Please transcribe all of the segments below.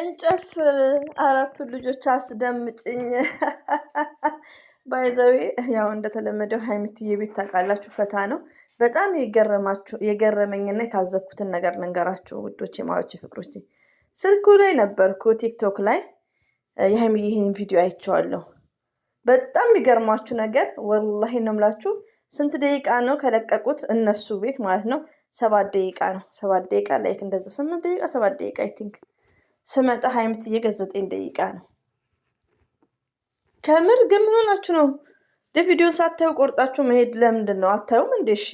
እንጨፍር አራቱ ልጆች አስደምጭኝ። ባይዘዌ ያው እንደተለመደው ሀይሚትዬ ቤት ታውቃላችሁ ፈታ ነው። በጣም የገረመኝና የታዘብኩትን ነገር ልንገራችሁ ውዶቼ፣ ማሮቼ፣ ፍቅሮቼ። ስልኩ ላይ ነበርኩ ቲክቶክ ላይ የሀይሚዬ ይህን ቪዲዮ አይቼዋለሁ። በጣም የሚገርማችሁ ነገር ወላሂ ነው የምላችሁ፣ ስንት ደቂቃ ነው ከለቀቁት እነሱ ቤት ማለት ነው? 7 ደቂቃ ነው። 7 ደቂቃ ላይክ እንደዛ 8 ደቂቃ 7 ደቂቃ አይ ቲንክ። ስመጣ ሀይሚትዬ 9 ደቂቃ ነው። ከምር ግን ምን ሆናችሁ ነው? ቪዲዮን ሳታዩ ቆርጣችሁ መሄድ ለምንድን ነው? አታዩም እንዴ? እሺ።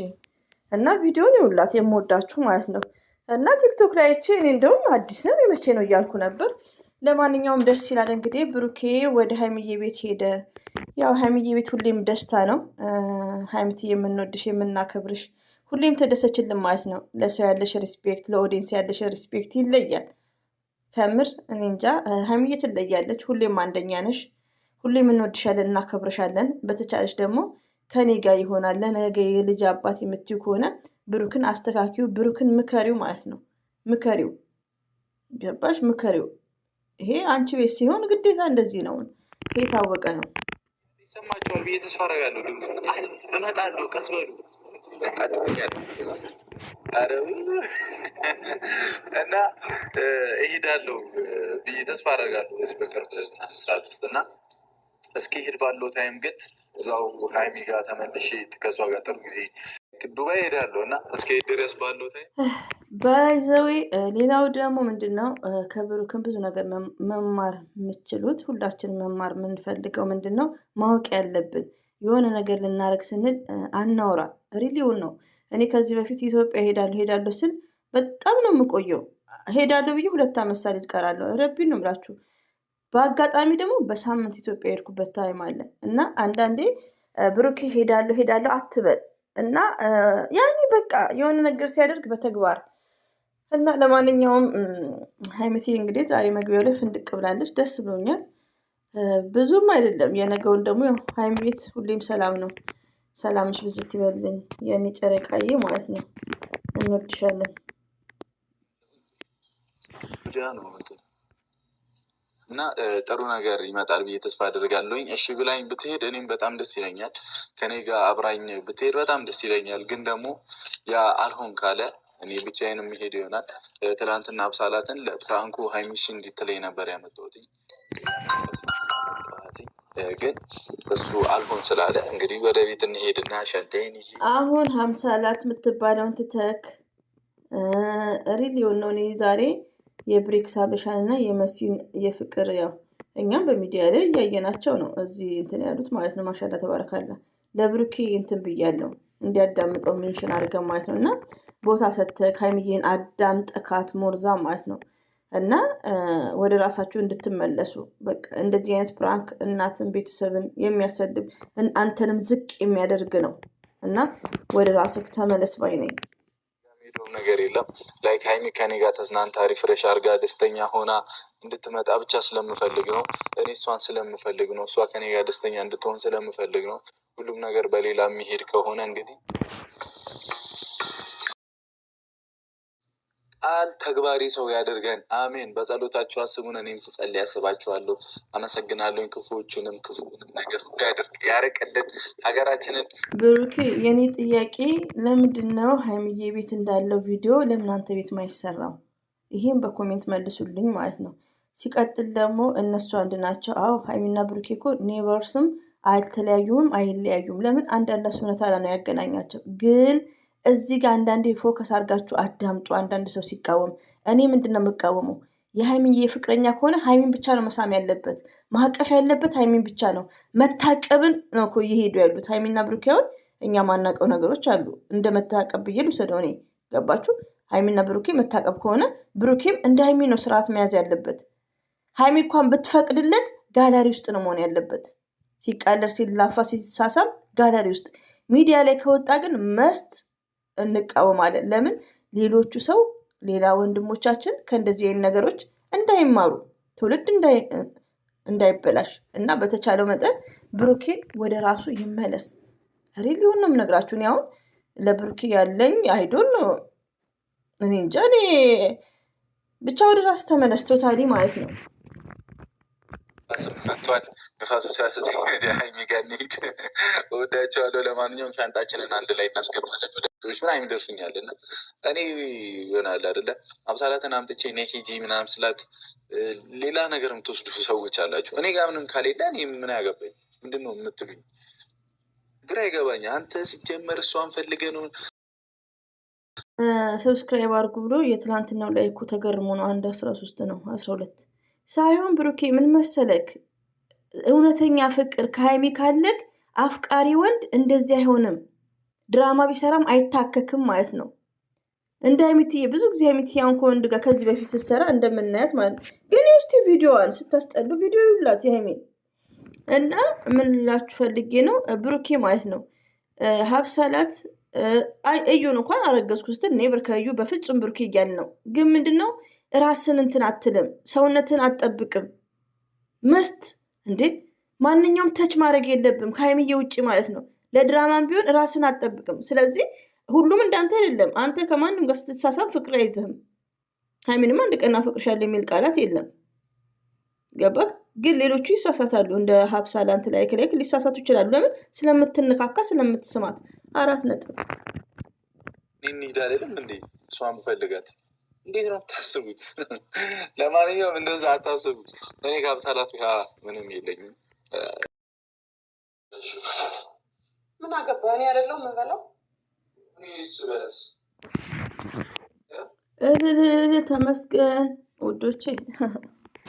እና ቪዲዮን ይውላት የምወዳችሁ ማለት ነው። እና ቲክቶክ ላይ አይቼ እኔ እንደውም አዲስ ነው የመቼ ነው እያልኩ ነበር። ለማንኛውም ደስ ይላል። እንግዲህ ብሩኬ ወደ ሀይሚዬ ቤት ሄደ። ያው ሀይሚዬ ቤት ሁሌም ደስታ ነው። ሀይሚትዬ የምንወድሽ የምናከብርሽ፣ ሁሌም ተደሰችልን ማለት ነው። ለሰው ያለሽ ሪስፔክት፣ ለኦዲየንስ ያለሽ ሪስፔክት ይለያል። ከምር እኔ እንጃ ሀይሚዬ ትለያለች። ሁሌም አንደኛ ነሽ። ሁሌም እንወድሻለን፣ እናከብርሻለን። በተቻለሽ ደግሞ ከኔ ጋር ይሆናል። ነገ የልጅ አባት የምትዩ ከሆነ ብሩክን አስተካኪው፣ ብሩክን ምከሪው ማለት ነው። ምከሪው፣ ገባሽ? ምከሪው። ይሄ አንቺ ቤት ሲሆን ግዴታ እንደዚህ ነው። የታወቀ ነው። ይሰማቸዋል ብዬ ተስፋ አደርጋለሁ። ድምፅ እመጣለሁ፣ ቀስ በሉ እና እሄዳለሁ ብዬ ተስፋ አደርጋለሁ በዚህ በቅርብ ሰዓት ውስጥ እና እስኪ ሄድ ባለው ታይም ግን እዛው ሀይሚ ጋር ተመልሼ ከሷ ጋር ጥሩ ጊዜ ዱባይ ሄዳለሁ እና እስኪ ሄድ ድረስ ባለው ታይም ባይዘዌ። ሌላው ደግሞ ምንድን ነው ከብሩክን ብዙ ነገር መማር የምችሉት ሁላችን መማር የምንፈልገው ምንድን ነው ማወቅ ያለብን የሆነ ነገር ልናደርግ ስንል አናውራ። ሪሊውን ነው። እኔ ከዚህ በፊት ኢትዮጵያ ሄዳለሁ ስል በጣም ነው የምቆየው። ሄዳለሁ ብዬ 2 ዓመት ሳልሄድ እቀራለሁ። ረቢን ነው የምላችሁ። በአጋጣሚ ደግሞ በሳምንት ኢትዮጵያ የሄድኩበት ታይም አለ እና አንዳንዴ ብሩኬ ሄዳለሁ አትበል እና ያኔ በቃ የሆነ ነገር ሲያደርግ በተግባር እና ለማንኛውም ሀይሚትዬ እንግዲህ ዛሬ መግቢያው ላይ ፍንድቅ ብላለች። ደስ ብሎኛል። ብዙም አይደለም። የነገውን ደግሞ ሀይሚ ቤት ሁሌም ሰላም ነው። ሰላምሽ ብዝት ይበልኝ የኔ ጨረቃዬ ማለት ነው። እንወድሻለን። እና ጥሩ ነገር ይመጣል ብዬ ተስፋ አደርጋለሁኝ። እሺ ብላኝ ብትሄድ እኔም በጣም ደስ ይለኛል። ከኔ ጋር አብራኝ ብትሄድ በጣም ደስ ይለኛል። ግን ደግሞ ያ አልሆን ካለ እኔ ብቻዬን የሚሄድ ይሆናል። ትናንትና አብሳላትን ለፕራንኩ ሀይሚሽ እንዲትለኝ ነበር ያመጣሁት፣ ግን እሱ አልሆን ስላለ እንግዲህ ወደ ቤት እንሄድና ሸንተይን ይዤ አሁን ሀምሳላት የምትባለውን ትተክ ሪል የሆነው እኔ ዛሬ የብሬክስ ሀበሻን እና የመሲን የፍቅር ያው እኛም በሚዲያ ላይ እያየናቸው ነው። እዚህ እንትን ያሉት ማለት ነው። ማሻላ ተባረካላ። ለብሩኬ እንትን ብያለው እንዲያዳምጠው ሜንሽን አድርገን ማለት ነው። እና ቦታ ሰጥተህ ሀይሚዬን አዳምጠካት ሞርዛ ማለት ነው። እና ወደ ራሳችሁ እንድትመለሱ በቃ እንደዚህ አይነት ፕራንክ እናትን ቤተሰብን የሚያሰድብ አንተንም ዝቅ የሚያደርግ ነው። እና ወደ ራስህ ተመለስ ባይ ነኝ። ነገር የለም ላይክ ሀይሚ ከኔ ጋር ተዝናንታ ሪፍሬሽ አድርጋ ደስተኛ ሆና እንድትመጣ ብቻ ስለምፈልግ ነው። እኔ እሷን ስለምፈልግ ነው። እሷ ከኔ ጋር ደስተኛ እንድትሆን ስለምፈልግ ነው። ሁሉም ነገር በሌላ የሚሄድ ከሆነ እንግዲህ ቃል ተግባሪ ሰው ያደርገን። አሜን። በጸሎታችሁ አስቡን። እኔም ስጸልይ ያስባችኋለሁ። አመሰግናለሁኝ። ክፉዎቹንም ክፉንም ነገር ሁሉ ያርቅልን ሀገራችንን። ብሩኬ የኔ ጥያቄ ለምንድን ነው ሀይሚዬ ቤት እንዳለው ቪዲዮ ለምን አንተ ቤት ማይሰራው? ይሄን በኮሜንት መልሱልኝ ማለት ነው። ሲቀጥል ደግሞ እነሱ አንድ ናቸው። አዎ ሀይሚና ብሩኬ እኮ ኔቨርስም አልተለያዩም አይለያዩም። ለምን አንድ ያለ ሱነታ ነው ያገናኛቸው። ግን እዚህ ጋር አንዳንዴ ፎከስ አድርጋችሁ አዳምጡ። አንዳንድ ሰው ሲቃወም እኔ ምንድን ነው የምቃወመው? የሀይሚን ፍቅረኛ ከሆነ ሀይሚን ብቻ ነው መሳም ያለበት፣ ማቀፍ ያለበት ሀይሚን ብቻ ነው። መታቀብን ነው እኮ እየሄዱ ያሉት ሀይሚና ብሩኬ። አሁን እኛ ማናውቀው ነገሮች አሉ። እንደ መታቀብ ብዬ ልውሰደው እኔ። ገባችሁ? ሀይሚና ብሩኬ መታቀብ ከሆነ ብሩኬም እንደ ሀይሚ ነው ስርዓት መያዝ ያለበት። ሀይሚ እንኳን ብትፈቅድለት ጋላሪ ውስጥ ነው መሆን ያለበት። ሲቃለር፣ ሲላፋ፣ ሲሳሳም ጋላሪ ውስጥ። ሚዲያ ላይ ከወጣ ግን መስት እንቃወማለን። ለምን ሌሎቹ ሰው ሌላ ወንድሞቻችን ከእንደዚህ አይነት ነገሮች እንዳይማሩ ትውልድ እንዳይበላሽ እና በተቻለው መጠን ብሩኬ ወደ ራሱ ይመለስ። ሪሊውን ነው የምነግራችሁ። አሁን ለብሩኬ ያለኝ አይዶን ነው እኔ እንጃ። እኔ ብቻ ወደ ራስ ተመለስ ቶታሊ ማለት ነው። መጥቷል። ንፋሱ ሲያስደኝ ወደ ሀይሚ ጋር እንሂድ። እወዳቸዋለሁ። ለማንኛውም ሻንጣችንን አንድ ላይ እናስገባለን። ወደች ምናምን ይደርሱኛል እና እኔ ይሆናል አይደለ አብሳላትን አምጥቼ እኔ ሂጂ ምናምን ስላት ሌላ ነገር የምትወስዱ ሰዎች አላችሁ። እኔ ጋር ምንም ከሌለ እኔ ምን ያገባኝ? ምንድን ነው የምትሉኝ? ግራ ይገባኝ። አንተ ሲጀመር እሷን ፈልገ ነው ሰብስክራይብ አድርጉ ብሎ የትላንትናው ላይ እኮ ተገርሞ ነው 1:13 ነው 12 ሳይሆን ብሩኬ ምን መሰለክ፣ እውነተኛ ፍቅር ከሀይሚ ካለክ አፍቃሪ ወንድ እንደዚህ አይሆንም። ድራማ ቢሰራም አይታከክም ማለት ነው። እንደ ሀይሚትዬ ብዙ ጊዜ ሀይሚትዬ አሁን ከወንድ ጋር ከዚህ በፊት ስትሰራ እንደምናያት ማለት ነው። ግን ውስጥ ቪዲዮዋን ስታስጠሉ ቪዲዮ ይውላት የሀይሚ እና ምን ላችሁ ፈልጌ ነው ብሩኬ ማለት ነው ሀብሳላት እዩን እንኳን አረገዝኩ ስትል ኔቨር ከዩ በፍጹም ብሩኬ እያል ነው። ግን ምንድነው ራስን እንትን አትልም፣ ሰውነትን አትጠብቅም። መስት እንዴ ማንኛውም ተች ማድረግ የለብም ከሀይሚዬ ውጭ ማለት ነው። ለድራማም ቢሆን ራስን አትጠብቅም። ስለዚህ ሁሉም እንዳንተ አይደለም። አንተ ከማንም ጋር ስትሳሳብ ፍቅር አይዝህም። ሀይሚንም አንድ ቀን አፈቅርሻለሁ የሚል ቃላት የለም። ገባክ? ግን ሌሎቹ ይሳሳታሉ። እንደ ሀብሳላንት ላይክ ሊሳሳቱ ይችላሉ። ለምን? ስለምትነካካ ስለምትስማት። 4 ነጥብ እንሂድ አይደለም እንዴ? እሷን ፈልጋት እንዴት ነው የምታስቡት? ለማንኛውም እንደዛ አታስቡ። እኔ ከሀብሳላት ምንም የለኝም። ምን አገባ? እኔ አይደለሁ የምበላው። ተመስገን ውዶቼ።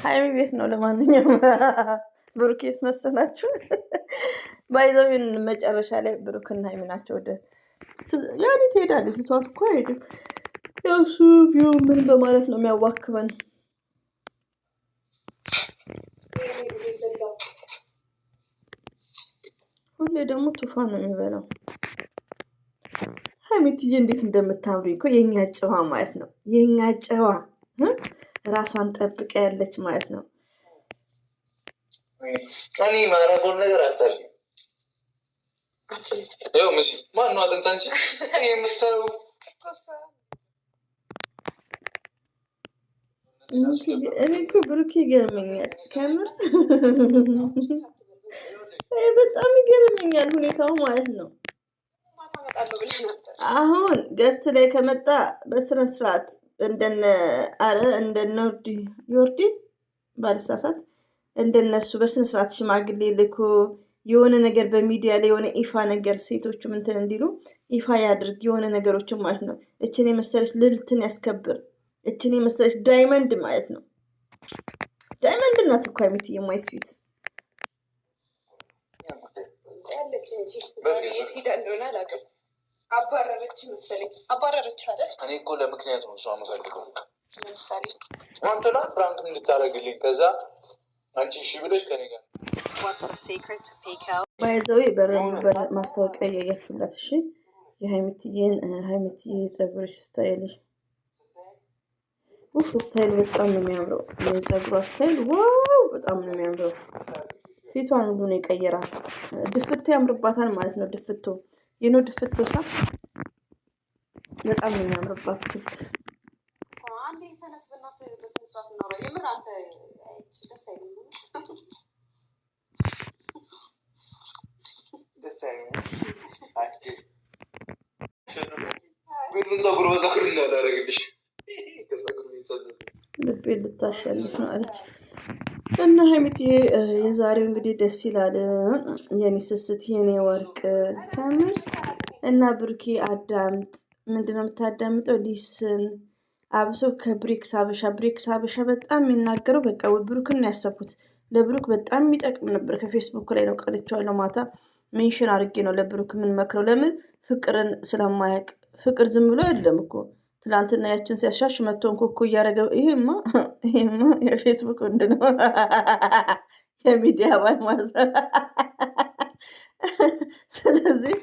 ሀይሚ ቤት ነው። ለማንኛውም ብሩኬት መሰላችሁ ባይዘዊን መጨረሻ ላይ ብሩክና ሀይሚ ናቸው። ወደ ያኔ ትሄዳለች። ስትዋት እኮ አይሄድም። ያሱ ቪው ምን በማለት ነው የሚያዋክበን። ሁሌ ደግሞ ቱፋን ነው የሚበላው። ሀይሚትዬ እንዴት እንደምታምሪ እኮ የኛ ጨዋ ማለት ነው። የኛ ጨዋ ራሷን ጠብቃ ያለች ማለት ነው። እኔ ማረጎን ነገር አታርጊ። ያው ምስ ማን ነው አጥንት አንቺ የምታየው? እኔ እኮ ብሩኬ ይገርመኛል ከምር በጣም ይገርመኛል ሁኔታው ማለት ነው። አሁን ገስት ላይ ከመጣ በስነ ስርዓት እንደነ ዮርዲ ባልሳሳት እንደነሱ በስነ ስርዓት ሽማግሌ ልኮ የሆነ ነገር በሚዲያ ላይ የሆነ ኢፋ ነገር ሴቶቹ እንትን እንዲሉ ኢፋ ያድርግ የሆነ ነገሮችን ማለት ነው። እችን የመሰለች ልልትን ያስከብር። እችን የመሰለች ዳይመንድ ማለት ነው። ዳይመንድ እናት እኮ ሀይሚትዬ የማይስፊት ያለች እንጂ የት ሄዳ እንደሆነ አላውቅም። አባረረች መሰለኝ። አባረረች አይደል? እኔ እኮ ለምክንያት ነው እሷ የምፈልገው። ለምሳሌ አንተና ፕራንክ እንድታደርግልኝ ከዛ አንቺ እሺ ብለሽ ከኔ ጋር ባይዘው ማስታወቂያ እያያችሁላት። እሺ የሀይሚትዬ ፀጉርሽ ስታይልሽ ስታይል በጣም ነው የሚያምረው። የፀጉሯ ስታይል ዋው በጣም ነው የሚያምረው። ፊቷን ሁሉ ነው የቀየራት። ድፍቶ ያምርባታል ማለት ነው። ድፍቶ ድፍቶ ሳ በጣም ነው የሚያምርባት። ክብ አንዴ ተነስ በእናትህ በስነ ስርዓት እናውራ። የምር አንተ ደስ አይልም። ደስ አይልም። ግን ፀጉር በፀጉር እንዳላረግልሽ ልቤ ልታሸንፍ ነው አለች እና ሀይሚትዬ የዛሬው እንግዲህ ደስ ይላል። የኔ ስስት የኔ ወርቅ ከምር እና ብሩኬ አዳምጥ። ምንድነው የምታዳምጠው? ሊስን አብሶ ከብሬክስ ሀበሻ በጣም የሚናገረው በቃ ብሩክን ነው ያሰብኩት። ለብሩክ በጣም የሚጠቅም ነበር። ከፌስቡክ ላይ ነው ቀልቼዋለሁ። ማታ ሜንሽን አድርጌ ነው ለብሩክ የምንመክረው። ለምን ፍቅርን ስለማያውቅ። ፍቅር ዝም ብሎ አይደለም እኮ ትላንትና ያችን ሲያሻሽ መቶን ኮኮ እያደረገ ይሄማ የፌስቡክ ወንድ ነው የሚዲያ ባል ማለት ነው። ስለዚህ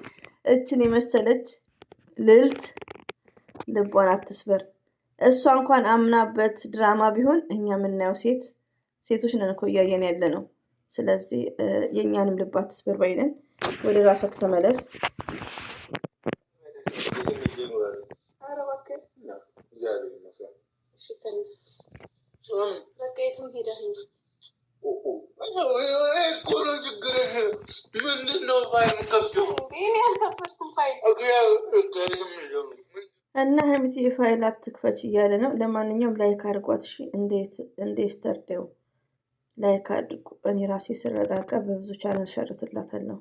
እችን የመሰለች ልዕልት ልቧን አትስበር። እሷ እንኳን አምናበት ድራማ ቢሆን እኛ የምናየው ሴቶች ነን እኮ እያየን ያለ ነው። ስለዚህ የእኛንም ልብ አትስበር ባይነን። ወደ ራስህ ተመለስ። እሺ ተነስ። በቃ የትም ሄደህ ነው? ምንድነው ፋይል የምከፍተው? እኔ አልከፈትኩም ፋይል። እና ሀይሚትዬ ፋይል አትክፈች እያለ ነው። ለማንኛውም ላይክ አድርጓት እሺ። እንዴት ስተርዴው ላይክ አድርጉ። እኔ ራሴ ስረጋጋ በብዙ ቻናል ሸርትላታለሁ።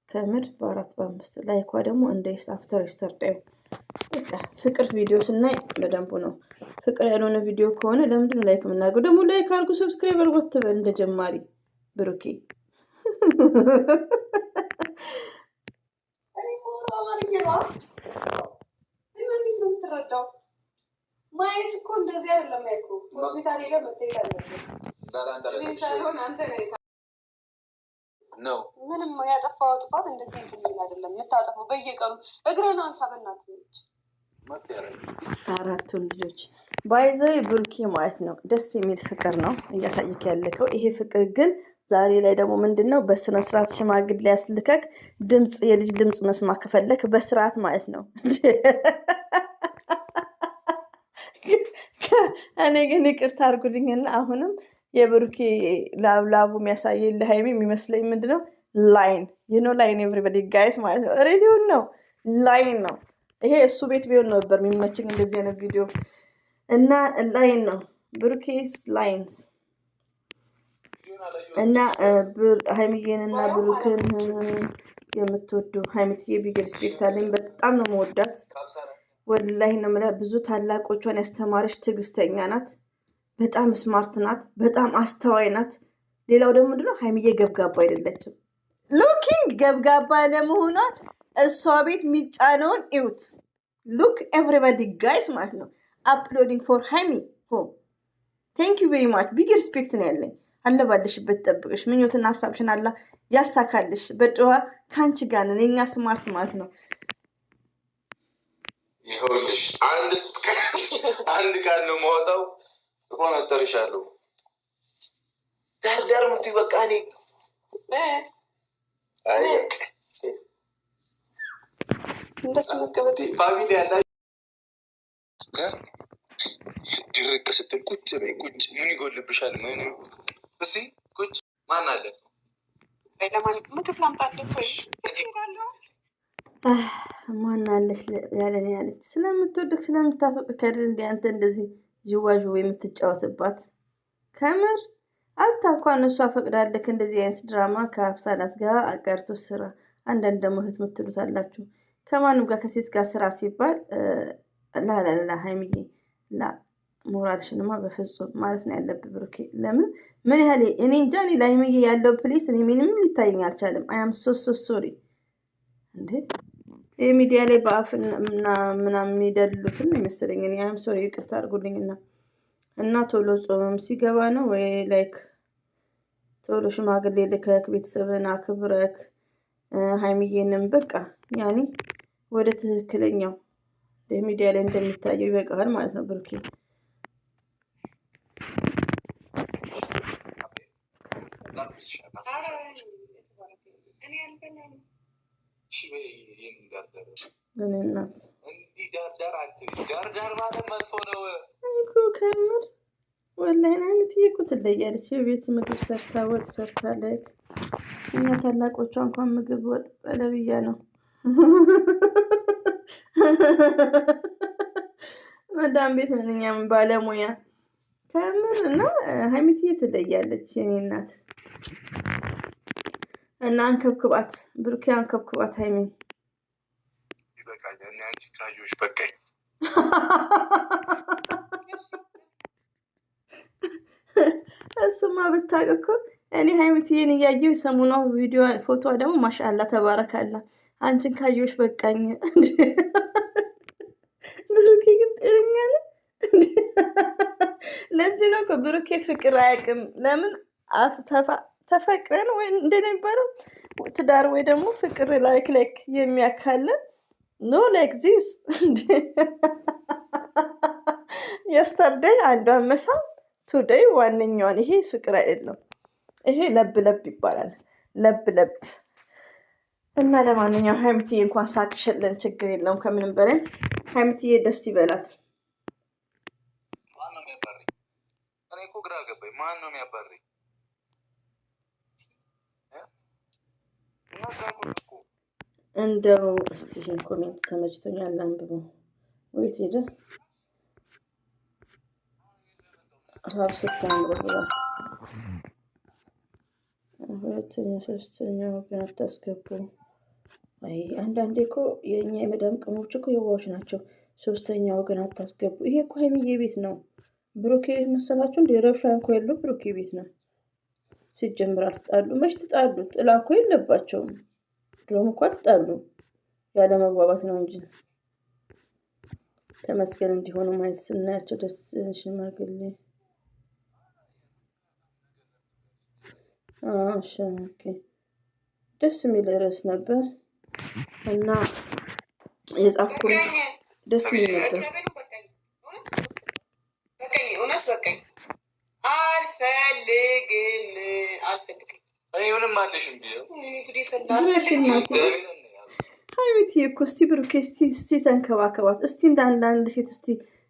ከምር በ4 በ5 ላይኳ ደግሞ እንደ አፍተር ስተርዴው በቃ ፍቅር ቪዲዮ ስናይ በደንቡ ነው። ፍቅር ያልሆነ ቪዲዮ ከሆነ ለምንድነው ላይክ የምናደርገው? ደግሞ ላይክ አድርጉ፣ ሰብስክራይብ አድርጉ አትበል እንደ ጀማሪ ብሩኬ። ማየት እኮ እንደዚህ አይደለም። ያልኩ ሆስፒታል ሄደህ መታየት አለብህ። ምንም ያጠፋው ጥፋት እንደዚህ እንትን የሚል አይደለም። የምታጠፋው በየቀኑ እግረን አንሳ በእናትህ። 4 ልጆች ባይዘ ብሩኬ ማለት ነው። ደስ የሚል ፍቅር ነው እያሳየክ ያለከው። ይሄ ፍቅር ግን ዛሬ ላይ ደግሞ ምንድነው በስነ ስርዓት ሽማግሌ ያስልከክ ድምፅ የልጅ ድምፅ መስማት ከፈለክ በስርዓት ማለት ነው። እኔ ግን ይቅርታ አድርጉልኝና አሁንም የብሩኬ ላብላቡ የሚያሳየኝ ለሀይሚ የሚመስለኝ ምንድነው ላይን ላይን ኤቭሪባዲ ጋይስ ማለት ነው። ሬዲዮን ነው ላይን ነው። ይሄ እሱ ቤት ቢሆን ነበር የሚመችኝ እንደዚህ አይነት ቪዲዮ እና ላይን ነው ብሩኬስ ላይንስ እና ሀይሚዬን እና ብሩክን የምትወዱ ሀይሚትዬ ቢግ ሪስፔክት አለኝ። በጣም ነው መወዳት ወላሂ ነው የምልህ። ብዙ ታላቆቿን ያስተማረች ትዕግስተኛ ናት። በጣም ስማርት ናት። በጣም አስተዋይ ናት። ሌላው ደግሞ ምንድነው ሀይሚዬ ገብጋባ አይደለችም። ሉኪንግ ገብጋባ ለመሆኗን እሷ ቤት የሚጫነውን እዩት። ሉክ ኤቭሪባዲ ጋይስ ማለት ነው። አፕሎዲንግ ፎር ሀይሚ ሆም ቴንክ ዩ ቬሪ ማች ቢግ ሪስፔክት ነው ያለኝ። አለባለሽበት ጠብቅሽ ምኞትና ሀሳብሽን አላ ያሳካልሽ። በጨዋ ከአንቺ ጋር ነን የኛ ስማርት ማለት ነው። ይኸውልሽ አንድ ቃል ነው የማወጣው። እቆነጠርሻለሁ ዳርዳር ምትይ በቃ እኔ እንደሱ መቀበል ፋሚሊ ያላ ድርቅ ስትል ቁጭ በይ ቁጭ። ምን ይጎልብሻል? ምን እሺ ቁጭ። ማን አለ? ምግብ ላምጣልሽ? ማን አለሽ ያለን ያለች ስለምትወድቅ ስለምታፈቅር አይደል እንደ አንተ እንደዚህ ዥዋዥዌ የምትጫወትባት። ከምር አታ እንኳን እሷ ፈቅዳለክ እንደዚህ አይነት ድራማ ከአብሳላት ጋር አጋርቶ ስራ። አንዳንድ ደግሞ እህት የምትሉት አላችሁ ከማንም ጋር ከሴት ጋር ስራ ሲባል ላላላ ሀይሚዬ ላ ሞራልሽንማ በፍጹም ማለት ነው ያለብህ ብሩኬ። ለምን ምን ያህል እኔ እንጃ እኔ ለሀይሚዬ ያለው ፕሌስ እኔ ምንም ሊታየኝ አልቻለም። አያም ሶሪ እንዴ ይህ ሚዲያ ላይ በአፍና ምናምን የሚደልሉትን የመሰለኝ እኔ አያም ሶሪ ይቅርታ አድርጉልኝና እና ቶሎ ጾምም ሲገባ ነው ወይ ላይክ ቶሎ ሽማግሌ ልከክ ቤተሰብን አክብረክ ሀይሚዬንም በቃ ያኔ ወደ ትክክለኛው ሚዲያ ላይ እንደሚታየው ይበቃል ማለት ነው ብሩኬ። እናት ዳርዳር ማለት መጥፎ ነው እኮ ከምር ወላሂ ሀይሚትዬ እኮ ትለያለች። የቤት ምግብ ሰርታ ወጥ ሰርታ ላይክ እኛ ታላቆቿ እንኳን ምግብ ወጥ ጠለብያ ነው መዳም ቤት ነን እኛም ባለሙያ ከምር እና ሀይሚትዬ ትለያለች የኔ እናት። እና አንከብክባት ብሩኬ አንከብክባት ሀይሚን። ይበቃኛል። አንቺ ካዮሽ በቃኝ። እሱማ ብታውቅ እኮ እኔ ሀይሚትዬን እያየሁ ሰሙኗ ቪዲዮ ፎቶ ደግሞ ማሻአላ ተባረካላ። አንቺን ካየሁሽ በቃኝ። ብሩኬ ግን ጤነኛ ነህ? ለዚህ ነው እኮ ብሩኬ ፍቅር አያውቅም። ለምን ተፈቅረን ወይ እንደነበረው ትዳር ወይ ደግሞ ፍቅር ላይክ የሚያካለ ኖ ላይክ ዚስ የስተርዴይ አንዷን መሳም ቱዴይ ዋነኛዋን። ይሄ ፍቅር አይደለም፣ ይሄ ለብ ለብ ይባላል። ለብ ለብ እና ለማንኛውም ሀይሚትዬ እንኳን ሳቅሽልን ችግር የለውም። ከምንም በላይ ሀይሚትዬ ደስ ይበላት። እኔ እኮ ግራ ገባኝ። ማን ነው የሚያባረኝ? እንደው እስቲ ይሄን ኮሜንት ተመችቶኛል፣ አንብበው። ወይት ሄደ ሀብ ስታምሩ ብሏል። ሁለተኛ ሶስተኛ ወገን አታስገቡ። አይ አንዳንዴ እኮ የእኛ የመዳም ቅሞች እኮ የዋዎች ናቸው። ሶስተኛ ወገን አታስገቡ። ይሄ እኮ ሀይሚዬ ቤት ነው። ብሩኬ መሰላችሁ እንደ ረብሻ እንኳ ያለው ብሩኬ ቤት ነው። ሲጀምር አልተጣሉ። መች ተጣሉ? ጥላ እኮ የለባቸውም። ድሮም እኮ አልተጣሉ። ያለ መግባባት ነው እንጂ ተመስገን እንዲሆኑ ማለት ስናያቸው ደስ ሽማግሌ ደስ የሚል ርዕስ ነበር እና የጻፍኩት ደስ የሚል ነበር። እውነት በቃኝ። አልፈልግም። ምንም አለሽም ሀይሚት እኮ እስቲ ብሩኬ እስቲ ተንከባከባት እስቲ እንደ አንዳንድ ሴት እስቲ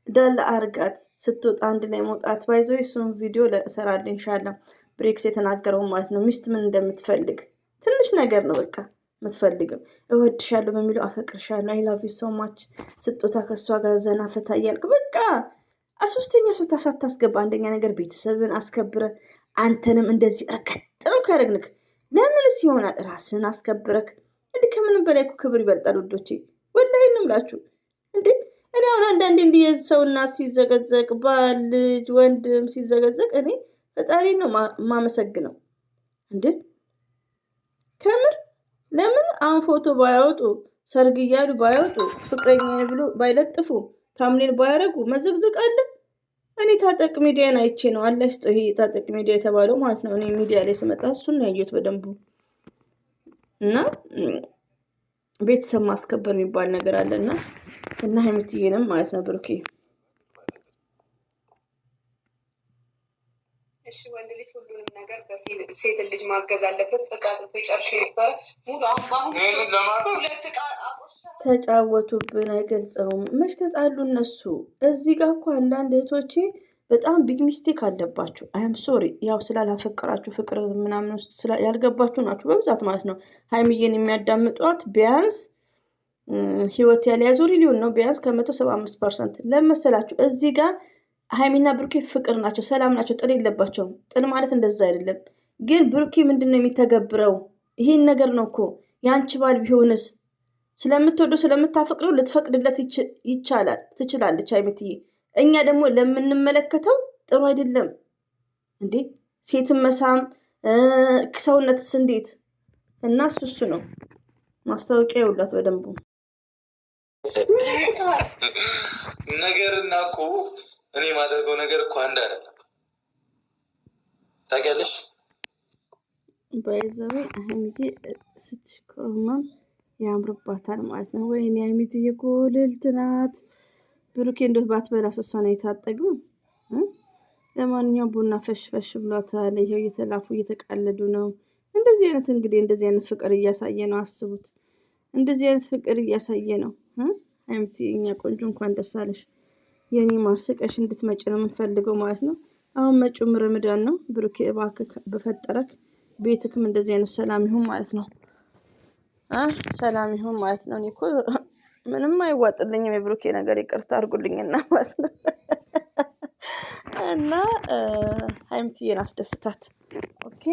ዳላ አርጋት ስትወጣ አንድ ላይ መውጣት ባይዘው እሱን ቪዲዮ ለእሰራለሁ ኢንሻአላህ። ብሬክስ የተናገረው ማለት ነው። ሚስት ምን እንደምትፈልግ ትንሽ ነገር ነው በቃ የምትፈልገው። እወድሻለሁ በሚለው አፈቅርሻለሁ፣ አይ ላቭ ዩ ሶ ማች ስጦታ ከሷ ጋር ዘና ፈታ እያልክ በቃ ሶስተኛ ሰው ሳታስገባ አንደኛ ነገር ቤተሰብን አስከብረ አንተንም እንደዚህ ረከት ነው ካረግንክ ለምንስ ይሆናል? ራስን አስከብረክ እንዴ ከምንም በላይ እኮ ክብር ይበልጣል ውዶቼ። ወላሂ ነው የምላችሁ እንዴ። እኔ አሁን አንዳንዴ እንዲህ ሰውና ሲዘገዘቅ ባል ልጅ ወንድም ሲዘገዘቅ እኔ ፈጣሪ ነው ማመሰግነው እንዴ። ከምር ለምን አሁን ፎቶ ባያወጡ ሰርግ እያሉ ባያወጡ ፍቅረኛ ብሎ ባይለጥፉ ታምኔል ባያረጉ መዘግዘቅ አለ? እኔ ታጠቅ ሚዲያን አይቼ ነው አለ ስጠው። ይሄ ታጠቅ ሚዲያ የተባለው ማለት ነው። እኔ ሚዲያ ላይ ስመጣ እሱን ነው ያየሁት በደንቡ። እና ቤተሰብ ማስከበር የሚባል ነገር አለና እና ሀይሚትዬንም ማለት ነው ብሩኬ እሺ ወንድ ልጅ ሁሉንም ነገር በሴት ልጅ ማገዝ አለበት። በቃ ጨርሼ ነበረ ሙሉ አሁን ሁለት ዕቃ ተጫወቱብን። አይገልጸውም። መች ተጣሉ እነሱ? እዚህ ጋር እኮ አንዳንድ እህቶቼ በጣም ቢግ ሚስቴክ አለባችሁ። አይም ሶሪ ያው ስላላፈቀራችሁ ፍቅር ምናምን ውስጥ ያልገባችሁ ናችሁ በብዛት ማለት ነው። ሀይሚዬን የሚያዳምጧት ቢያንስ ህይወት ያልያዙ ሊሆን ነው ቢያንስ ከ175% ለመሰላችሁ። እዚህ ጋር ሀይሚና ብሩኬ ፍቅር ናቸው፣ ሰላም ናቸው፣ ጥል የለባቸውም። ጥል ማለት እንደዛ አይደለም። ግን ብሩኬ ምንድነው የሚተገብረው? ይሄን ነገር ነው እኮ ያንቺ ባል ቢሆንስ ስለምትወዱ ስለምታፈቅረው ልትፈቅድለት ትችላለች ሀይሚትዬ። እኛ ደግሞ ለምንመለከተው ጥሩ አይደለም እንዴ። ሴትን መሳም ሰውነትስ እንዴት? እና እሱ ነው ማስታወቂያ ይውላት በደንቡ ነገርና እኮ እኔ ማደርገው ነገር እኮ አንድ አይደለም ታውቂያለሽ። ባይዘዌ ሀይሚዬ ስትሽኮረመም ያምርባታል ማለት ነው። ወይኔ ሀይሚትዬ ጎልልት ናት። ብሩኬ እንደው ባትበላስ እሷን አይታጠግም። ለማንኛውም ቡና ፈሽ ብሏታል። ይሄው እየተላፉ እየተቃለዱ ነው። እንደዚህ አይነት እንግዲህ እንደዚህ አይነት ፍቅር እያሳየ ነው። አስቡት፣ እንደዚህ አይነት ፍቅር እያሳየ ነው። ሀይሚትዬ እኛ ቆንጆ እንኳን ደስ አለሽ የኔ ማስቀሽ እንድትመጪ ነው የምንፈልገው ማለት ነው። አሁን መጪው ረመዳን ነው። ብሩኬ እባክህ በፈጠረክ ቤትክም እንደዚህ አይነት ሰላም ይሁን ማለት ነው። ሰላም ይሁን ማለት ነው። እኔ እኮ ምንም አይዋጥልኝም የብሩኬ ነገር፣ ይቅርታ አድርጉልኝና ማለት ነው። እና ሀይሚትዬን አስደስታት። ኦኬ